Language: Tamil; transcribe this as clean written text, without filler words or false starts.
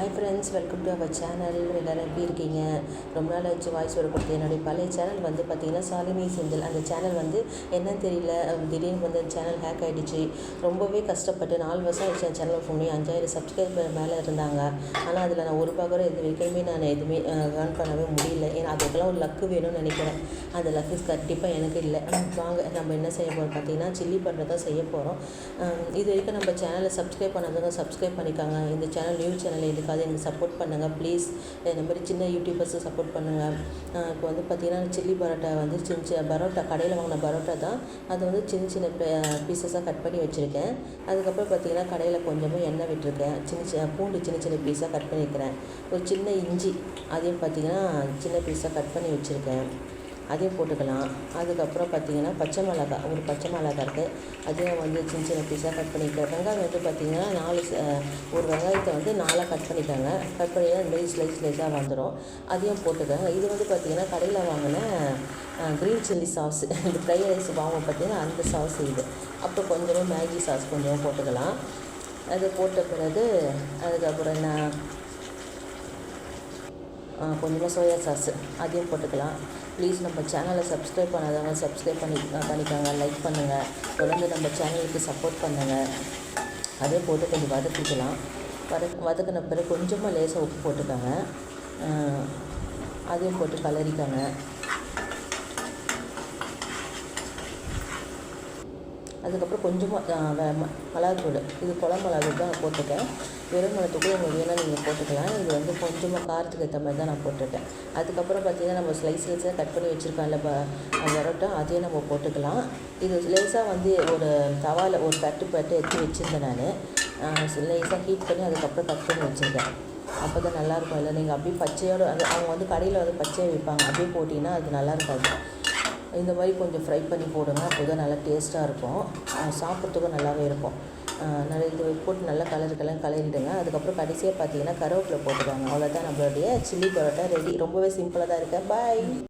Hi friends, welcome to our channel. எல்லோரும் எப்படி இருக்கீங்க? ரொம்ப நாள் ஆச்சு வாய்ஸ் வர கொடுத்து. என்னுடைய பழைய சேனல் வந்து பார்த்திங்கன்னா சாலினி செந்தில். அந்த சேனல் வந்து என்னன்னு தெரியல, திடீர்னு வந்து அந்த சேனல் ஹேக் ஆகிடுச்சு. ரொம்பவே கஷ்டப்பட்டு 4 வருஷம் ஆயிடுச்சு அந்த சேனல் ஃபோன் பண்ணி. 5000 சப்ஸ்கிரைபர் மேலே இருந்தாங்க. ஆனால் அதில் நான் ஒரு ரூபா கூட இது வரைக்குமே நான் எதுவுமே ஏர்ன் பண்ணவே முடியல. ஏன்னா அதுக்கெல்லாம் ஒரு லக்கு வேணும்னு நினைக்கிறேன். அந்த லக்கு கண்டிப்பாக எனக்கு இல்லை. வாங்க நம்ம என்ன செய்ய போகிறோம் பார்த்தீங்கன்னா, சில்லி பட்டர் தான் செய்ய போகிறோம். இது வரைக்கும் நம்ம சேனலை சப்ஸ்கிரைப் பண்ணாதவங்க சப்ஸ்கிரைப் பண்ணிக்காங்க. இந்த சேனல் நியூ சேனல் இதுக்காக எனக்கு சப்போர்ட் பண்ணுங்கள் ப்ளீஸ். இந்த மாதிரி சின்ன யூடியூபர்ஸுக்கு சப்போர்ட் பண்ணுங்கள். இப்போ வந்து பார்த்திங்கன்னா சில்லி பரோட்டா வந்து பரோட்டா கடையில் வாங்கின பரோட்டா தான். அதை வந்து சின்ன சின்ன பீசஸாக கட் பண்ணி வச்சுருக்கேன். அதுக்கப்புறம் பார்த்திங்கன்னா கடையில் கொஞ்சமாக எண்ணெய் விட்டுருக்கேன். பூண்டு சின்ன சின்ன பீஸாக கட் பண்ணியிருக்கிறேன். ஒரு சின்ன இஞ்சி அதையும் பார்த்திங்கன்னா சின்ன பீஸாக கட் பண்ணி வச்சுருக்கேன். அதையும் போட்டுக்கலாம். அதுக்கப்புறம் பார்த்திங்கன்னா பச்சை மிளகாய், ஒரு பச்சை மிளகாய் இருக்குது, அதையும் வந்து சின்ன சின்ன பீஸாக கட் பண்ணிக்கிறேன். வெங்காயம் வந்து பார்த்திங்கன்னா ஒரு வெங்காயத்தை வந்து 4 கட் பண்ணிட்டாங்க. கட் பண்ணி இந்த மாதிரி ஸ்லைஸாக வந்துடும். அதையும் போட்டுக்கோங்க. இது வந்து பார்த்திங்கன்னா கடையில் வாங்கின க்ரீன் சில்லி சாஸ், இந்த ஃப்ரை ரைஸ் வாங்க பார்த்திங்கன்னா அந்த சாஸ் இது. அப்புறம் கொஞ்சமாக மேகி சாஸ் கொஞ்சம் போட்டுக்கலாம். அது போட்ட பிறகு அதுக்கப்புறம் என்ன கொஞ்சமாக சோயா சாஸு அதையும் போட்டுக்கலாம். ப்ளீஸ் நம்ம சேனலை சப்ஸ்கிரைப் பண்ணாதவங்க சப்ஸ்கிரைப் பண்ணிக்கோங்க, லைக் பண்ணுங்கள், தொடர்ந்து நம்ம சேனலுக்கு சப்போர்ட் பண்ணுங்கள். அதையும் போட்டு கொஞ்சம் வதக்கிக்கலாம். வதக்கின பிறகு கொஞ்சமாக லேசாக உப்பு போட்டுக்கோங்க. அதையும் போட்டு கலரிக்கோங்க. அதுக்கப்புறம் கொஞ்சமாக மிளகாத்தூள், இது குழம்பு மிளகாத்தூள் தான் நான் போட்டிருக்கேன். வெறும் மிளகாத்தூள் உங்களுக்கு வேணால் நீங்கள் போட்டுக்கலாம். இது வந்து கொஞ்சமாக காரத்துக்கு ஏற்ற மாதிரி தான் நான் போட்டிருக்கேன். அதுக்கப்புறம் பார்த்திங்கன்னா நம்ம ஸ்லைஸாக கட் பண்ணி வச்சுருக்கோம்ல பரோட்டா, அதையும் நம்ம போட்டுக்கலாம். இது லேசாக வந்து ஒரு தவாவில் ஒரு பட்டு எடுத்து வச்சுருந்தேன். நான் லேசாக ஹீட் பண்ணி அதுக்கப்புறம் கட் பண்ணி வச்சுருக்கேன். அப்போ தான் நல்லாயிருக்கும். இல்லை நீங்கள் அப்படியே பச்சையோடு அவங்க வந்து கடையில் வந்து பச்சையாக வைப்பாங்க, அப்படியே போட்டிங்கன்னா அது நல்லா இருக்காது. இந்த மாதிரி கொஞ்சம் ஃப்ரை பண்ணி போடுங்க, அப்போ தான் நல்லா டேஸ்ட்டாக இருக்கும், சாப்பிட்றதுக்கும் நல்லாவே இருக்கும். நல்லா இது போட்டு நல்லா கலரிடுங்க. அதுக்கப்புறம் கடைசியாக பார்த்தீங்கன்னா கருவேப்பிலை போட்டுக்கோங்க. அவ்வளோதான், நம்மளுடைய சில்லி பரோட்டா ரெடி. ரொம்பவே சிம்பிளாக தான் இருக்குது. பாய்.